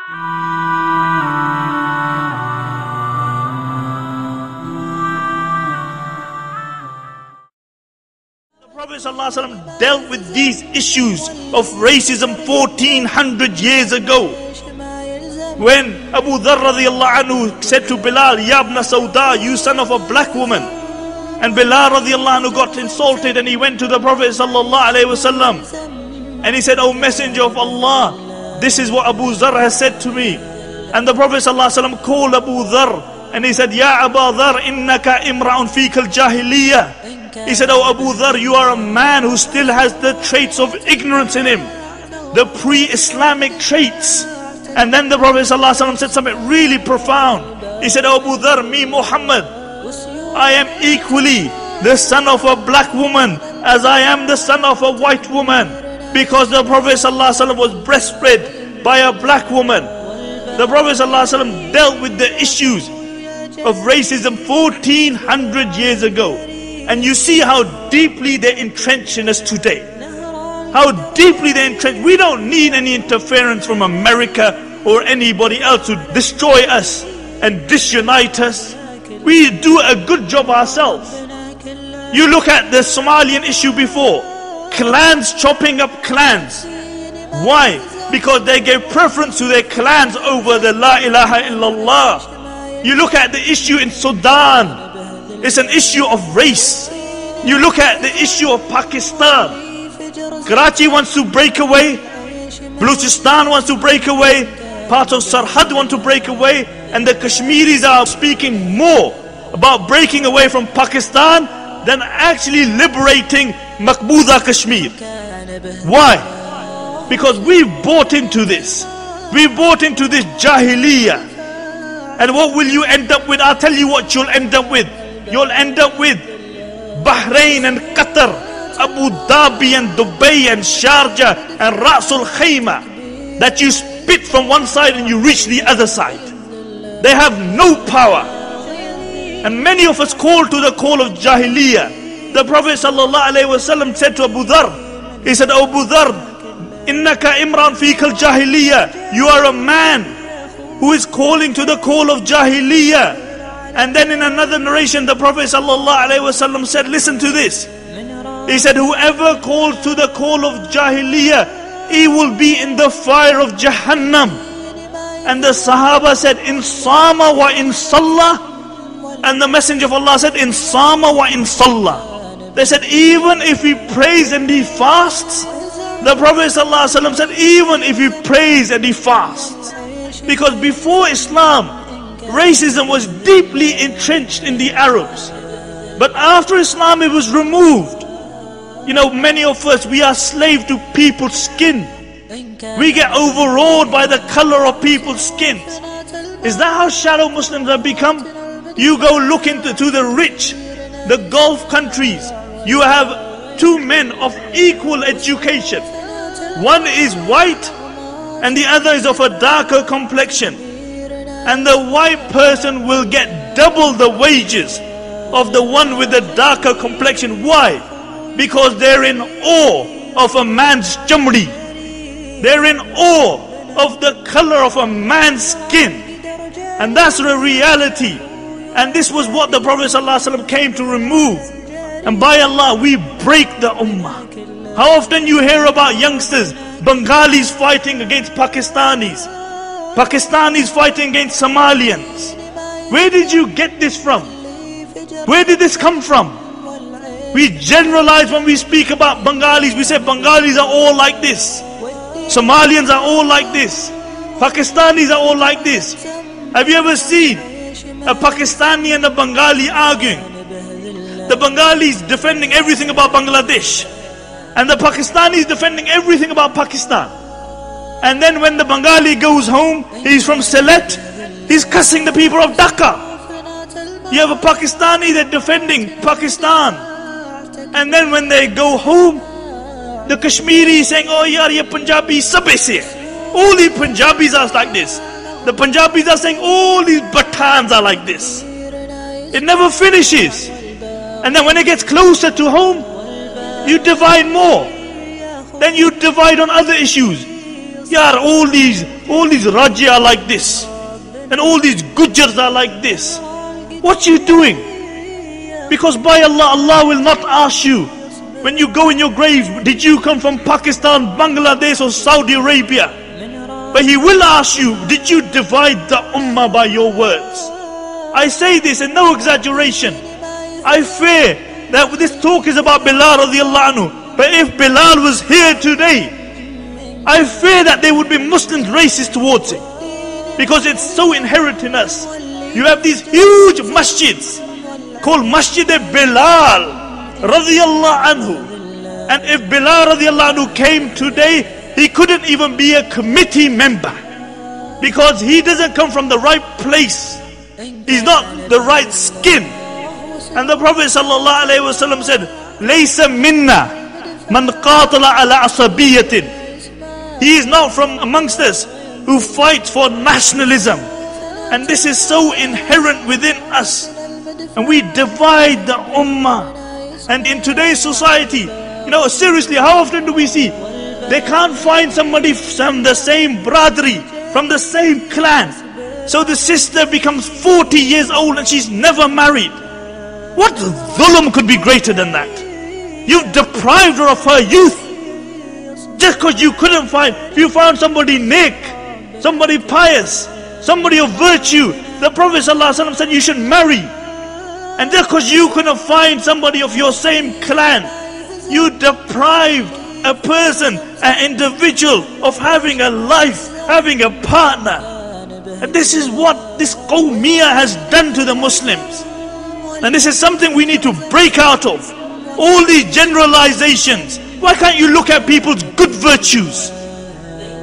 Prophet ﷺ dealt with these issues of racism 1400 years ago. When Abu Dharr radiallahu anhu said to Bilal, Ya ibn Sauda, you son of a black woman. And Bilal radiallahu anhu got insulted and he went to the Prophet ﷺ and he said, O Messenger of Allah, this is what Abu Dharr has said to me. And the Prophet ﷺ called Abu Dharr and he said, Ya Abu Dharr, innaka imra'un fika al-jahiliyyah. He said, oh Abu Dharr, you are a man who still has the traits of ignorance in him, the pre-Islamic traits. And then the Prophet ﷺ said something really profound. He said, oh Abu Dharr, me Muhammad, I am equally the son of a black woman as I am the son of a white woman, because the Prophet ﷺ was breastfed by a black woman. The Prophet ﷺ dealt with the issues of racism 1400 years ago. And you see how deeply they're entrenched in us today. How deeply they're entrenched. We don't need any interference from America or anybody else to destroy us and disunite us. We do a good job ourselves. You look at the Somalian issue before. Clans chopping up clans. Why? Because they gave preference to their clans over the La ilaha illallah. You look at the issue in Sudan. It's an issue of race. You look at the issue of Pakistan. Karachi wants to break away. Balochistan wants to break away. Parts of Sarhad want to break away. And the Kashmiris are speaking more about breaking away from Pakistan than actually liberating Maqbooza Kashmir. Why? Because we bought into this. We bought into this Jahiliyyah. And what will you end up with? I'll tell you what you'll end up with. You'll end up with Bahrain and Qatar, Abu Dhabi and Dubai and Sharjah and Rasul Khayma, that you spit from one side and you reach the other side. They have no power. And many of us call to the call of Jahiliyyah. The Prophet ﷺ said to Abu Dharr, he said, O Abu Dharr, innaka imran fika al-jahiliyyah. You are a man who is calling to the call of Jahiliyyah. And then in another narration, the Prophet ﷺ said, listen to this. He said, whoever calls to the call of Jahiliyyah, he will be in the fire of Jahannam. And the Sahaba said, in Sama wa in Sallah. And the Messenger of Allah said, in Sama wa in Sallah. They said, even if he prays and he fasts. The Prophet ﷺ said, even if he prays and he fasts. Because before Islam, racism was deeply entrenched in the Arabs. But after Islam, it was removed. You know, many of us, we are slave to people's skin. We get overawed by the color of people's skins. Is that how shallow Muslims have become? You go look into the rich, the Gulf countries. You have two men of equal education. One is white and the other is of a darker complexion. And the white person will get double the wages of the one with the darker complexion. Why? Because they're in awe of a man's chamri. They're in awe of the color of a man's skin. And that's the reality. And this was what the Prophet ﷺ came to remove. And by Allah, we break the ummah. How often you hear about youngsters, Bengalis fighting against Pakistanis, Pakistanis fighting against Somalians. Where did you get this from? Where did this come from? We generalize when we speak about Bengalis. We say Bengalis are all like this. Somalians are all like this. Pakistanis are all like this. Have you ever seen a Pakistani and a Bengali arguing? The Bengalis defending everything about Bangladesh, and the Pakistanis defending everything about Pakistan. And then when the Bengali goes home, he's from Sylhet, he's cussing the people of Dhaka. You have a Pakistani that's defending Pakistan. And then when they go home, the Kashmiri is saying, oh yaar, ye Punjabi sab aise hai. All the Punjabis are like this. The Punjabis are saying, all these Pathans are like this. It never finishes. And then when it gets closer to home, you divide more. Then you divide on other issues. Yaar, all these Raji are like this, and all these Gujars are like this. What you doing? Because by Allah, Allah will not ask you when you go in your grave, did you come from Pakistan, Bangladesh or Saudi Arabia? But He will ask you, did you divide the ummah by your words? I say this in no exaggeration. I fear that this talk is about Bilal radiallahu anhu, but if Bilal was here today, I fear that there would be Muslims racist towards him, because it's so inherent in us. You have these huge masjids called Masjid Bilal radiallahu anhu, and if Bilal radiallahu anhu came today, he couldn't even be a committee member, because he doesn't come from the right place. He's not the right skin. And the Prophet Sallallahu Alayhi Wasallam said, Laysa minna man qatala ala asabiyatin. He is not from amongst us who fight for nationalism. And this is so inherent within us. And we divide the ummah. And in today's society, seriously, how often do we see they can't find somebody from the same brotherly, from the same clan? So the sister becomes 40 years old and she's never married. What dhulm could be greater than that? You've deprived her of her youth. Just because you couldn't find, if you found somebody neck, somebody pious, somebody of virtue, the Prophet ﷺ said you should marry. And just because you couldn't find somebody of your same clan, you deprived a person, an individual, of having a life, having a partner. And this is what this Qawmiyah has done to the Muslims. And this is something we need to break out of. All these generalizations. Why can't you look at people's good virtues?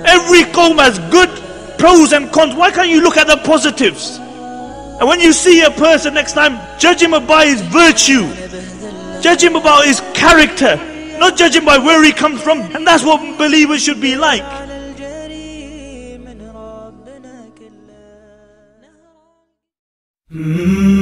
Every Qawm has good pros and cons. Why can't you look at the positives? And when you see a person next time, judge him by his virtue. Judge him about his character. Not judge him by where he comes from. And that's what believers should be like. Mm-hmm.